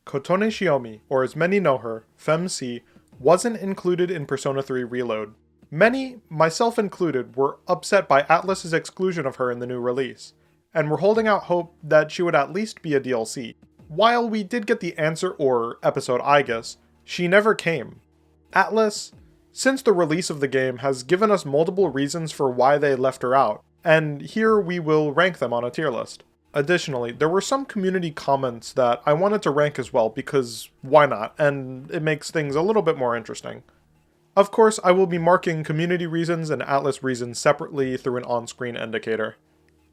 Kotone Shiomi, or as many know her, FEMC, wasn't included in Persona 3 Reload. Many, myself included, were upset by Atlus's exclusion of her in the new release, and were holding out hope that she would at least be a DLC. While we did get the answer or episode I guess, she never came. Atlus, since the release of the game, has given us multiple reasons for why they left her out, and here we will rank them on a tier list. Additionally, there were some community comments that I wanted to rank as well because why not, and it makes things a little bit more interesting. Of course, I will be marking community reasons and Atlus reasons separately through an on-screen indicator.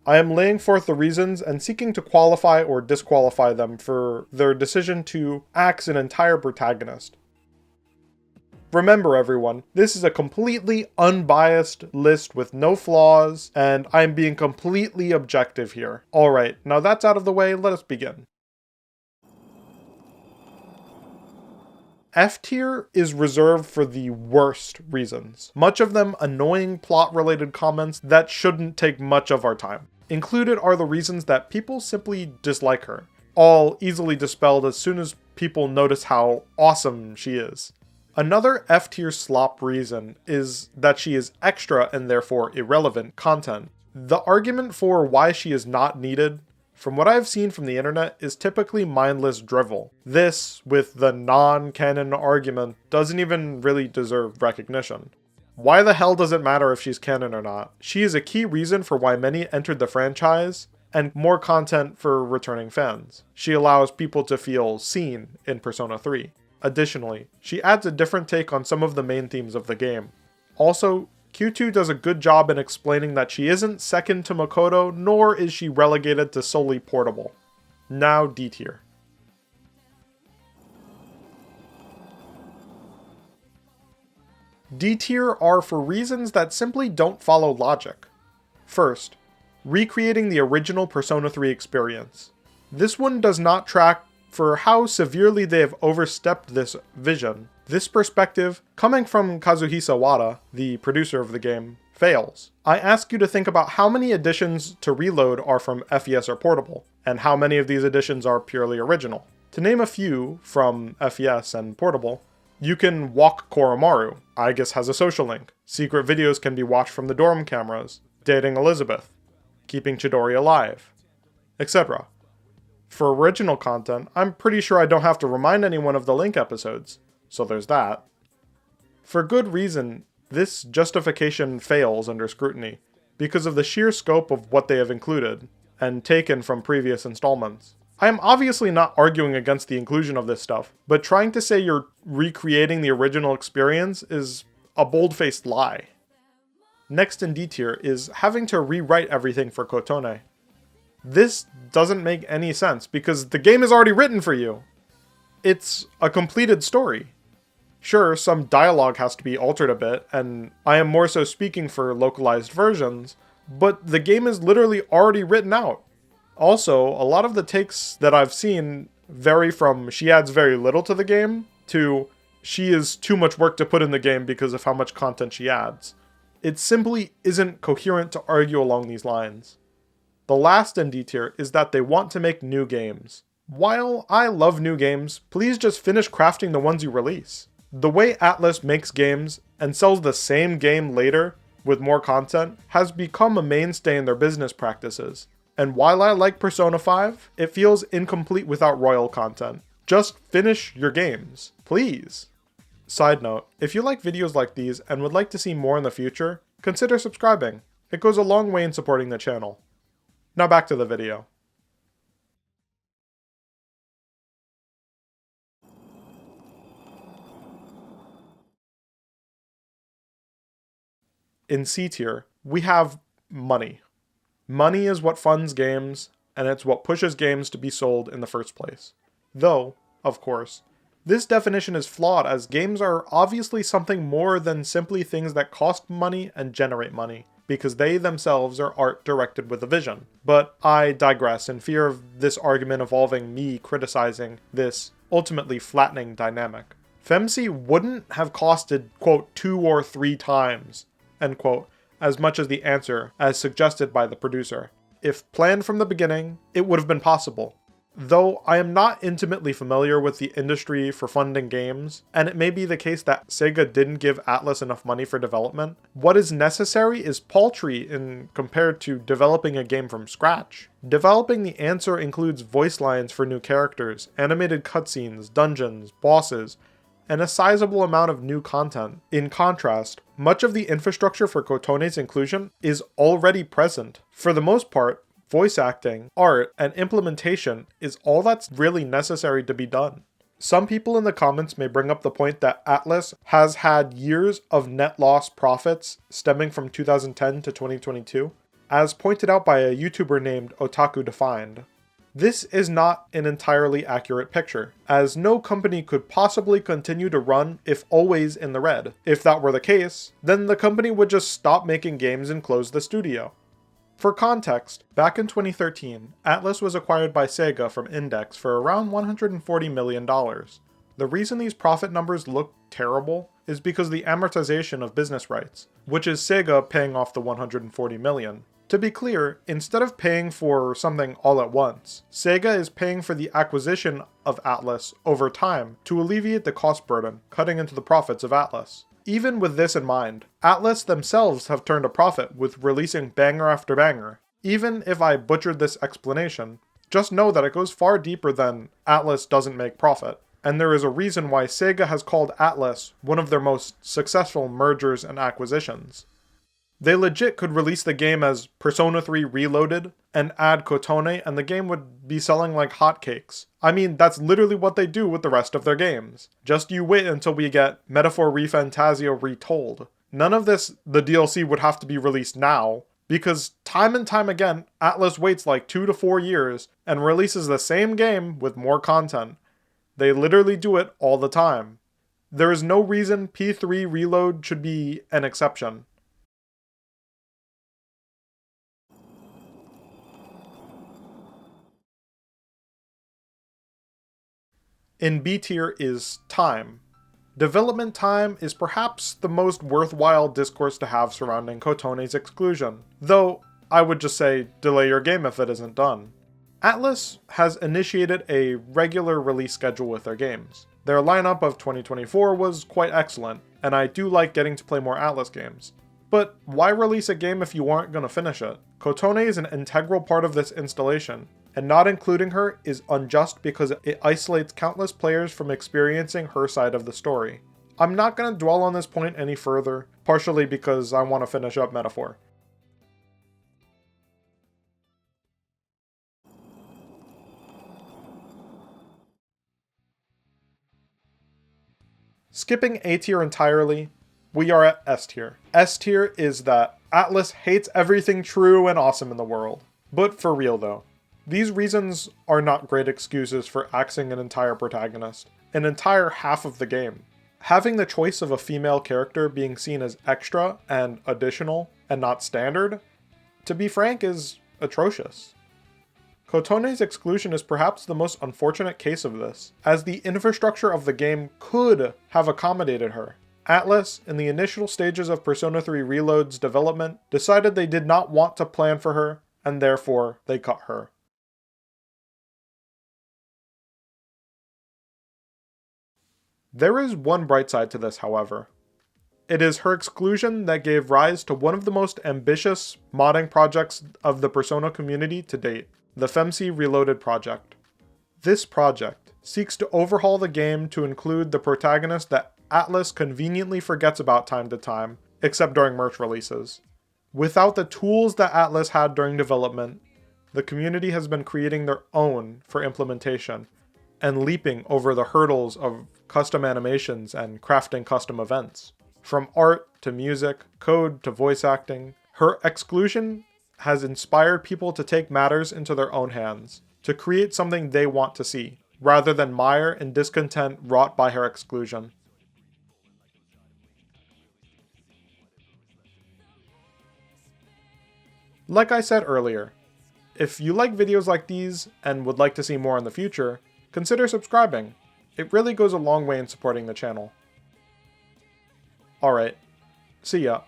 I am laying forth the reasons and seeking to qualify or disqualify them for their decision to axe an entire protagonist. Remember everyone, this is a completely unbiased list with no flaws, and I'm being completely objective here. Alright, now that's out of the way, let us begin. F tier is reserved for the worst reasons, much of them annoying plot-related comments that shouldn't take much of our time. Included are the reasons that people simply dislike her, all easily dispelled as soon as people notice how awesome she is. Another F tier slop reason is that she is extra and therefore irrelevant content. The argument for why she is not needed, from what I've seen from the internet, is typically mindless drivel. This, with the non-canon argument, doesn't even really deserve recognition. Why the hell does it matter if she's canon or not? She is a key reason for why many entered the franchise, and more content for returning fans. She allows people to feel seen in Persona 3. Additionally, she adds a different take on some of the main themes of the game. Also, Q2 does a good job in explaining that she isn't second to Makoto, nor is she relegated to solely portable. Now D tier. D tier are for reasons that simply don't follow logic. First, recreating the original Persona 3 experience. This one does not track for how severely they have overstepped this vision. This perspective, coming from Kazuhisa Wada, the producer of the game, fails. I ask you to think about how many additions to Reload are from FES or Portable, and how many of these additions are purely original. To name a few from FES and Portable, you can walk Koromaru, Aigis has a social link, secret videos can be watched from the dorm cameras, dating Elizabeth, keeping Chidori alive, etc. For original content, I'm pretty sure I don't have to remind anyone of the Link episodes, so there's that. For good reason, this justification fails under scrutiny, because of the sheer scope of what they have included, and taken from previous installments. I am obviously not arguing against the inclusion of this stuff, but trying to say you're recreating the original experience is a bold-faced lie. Next in D tier is having to rewrite everything for Kotone. This doesn't make any sense because the game is already written for you. It's a completed story. Sure, some dialogue has to be altered a bit, and I am more so speaking for localized versions, but the game is literally already written out. Also, a lot of the takes that I've seen vary from she adds very little to the game to she is too much work to put in the game because of how much content she adds. It simply isn't coherent to argue along these lines. The last in D tier is that they want to make new games. While I love new games, please just finish crafting the ones you release. The way Atlus makes games and sells the same game later with more content has become a mainstay in their business practices. And while I like Persona 5, it feels incomplete without royal content. Just finish your games, please. Side note, if you like videos like these and would like to see more in the future, consider subscribing. It goes a long way in supporting the channel. Now back to the video. In C tier, we have money. Money is what funds games, and it's what pushes games to be sold in the first place. Though, of course, this definition is flawed as games are obviously something more than simply things that cost money and generate money, because they themselves are art directed with a vision. But I digress in fear of this argument involving me criticizing this ultimately flattening dynamic. FEMC wouldn't have costed, quote, 2 or 3 times, end quote, as much as the answer as suggested by the producer. If planned from the beginning, it would have been possible. Though I am not intimately familiar with the industry for funding games, and it may be the case that Sega didn't give Atlus enough money for development, what is necessary is paltry in compared to developing a game from scratch. Developing the answer includes voice lines for new characters, animated cutscenes, dungeons, bosses, and a sizable amount of new content. In contrast, much of the infrastructure for Kotone's inclusion is already present. For the most part, voice acting, art, and implementation is all that's really necessary to be done. Some people in the comments may bring up the point that Atlus has had years of net loss profits stemming from 2010 to 2022, as pointed out by a YouTuber named Otaku Defined. This is not an entirely accurate picture, as no company could possibly continue to run if always in the red. If that were the case, then the company would just stop making games and close the studio. For context, back in 2013, Atlus was acquired by Sega from Index for around $140 million. The reason these profit numbers look terrible is because the amortization of business rights, which is Sega paying off the $140 million. To be clear, instead of paying for something all at once, Sega is paying for the acquisition of Atlus over time to alleviate the cost burden, cutting into the profits of Atlus. Even with this in mind, Atlus themselves have turned a profit with releasing banger after banger. Even if I butchered this explanation, just know that it goes far deeper than Atlus doesn't make profit, and there is a reason why Sega has called Atlus one of their most successful mergers and acquisitions. They legit could release the game as Persona 3 Reloaded and add Kotone and the game would be selling like hotcakes. I mean, that's literally what they do with the rest of their games. Just you wait until we get Metaphor ReFantazio Retold. None of this, the DLC would have to be released now, because time and time again, Atlus waits like 2 to 4 years and releases the same game with more content. They literally do it all the time. There is no reason P3 Reload should be an exception. In B tier is time. Development time is perhaps the most worthwhile discourse to have surrounding Kotone's exclusion, though I would just say delay your game if it isn't done. Atlus has initiated a regular release schedule with their games. Their lineup of 2024 was quite excellent, and I do like getting to play more Atlus games. But why release a game if you aren't going to finish it? Kotone is an integral part of this installation, and not including her is unjust because it isolates countless players from experiencing her side of the story. I'm not going to dwell on this point any further, partially because I want to finish up Metaphor. Skipping A tier entirely, we are at S tier. S tier is that Atlus hates everything true and awesome in the world. But for real though, these reasons are not great excuses for axing an entire protagonist, an entire half of the game. Having the choice of a female character being seen as extra and additional and not standard, to be frank, is atrocious. Kotone's exclusion is perhaps the most unfortunate case of this, as the infrastructure of the game could have accommodated her. Atlus, in the initial stages of Persona 3 Reload's development, decided they did not want to plan for her, and therefore they cut her. There is one bright side to this, however. It is her exclusion that gave rise to one of the most ambitious modding projects of the Persona community to date, the FEMC Reloaded project. This project seeks to overhaul the game to include the protagonist that Atlus conveniently forgets about time to time, except during merch releases. Without the tools that Atlus had during development, the community has been creating their own for implementation, and leaping over the hurdles of custom animations and crafting custom events. From art to music, code to voice acting, her exclusion has inspired people to take matters into their own hands, to create something they want to see, rather than mire in discontent wrought by her exclusion. Like I said earlier, if you like videos like these and would like to see more in the future, consider subscribing. It really goes a long way in supporting the channel. Alright, see ya.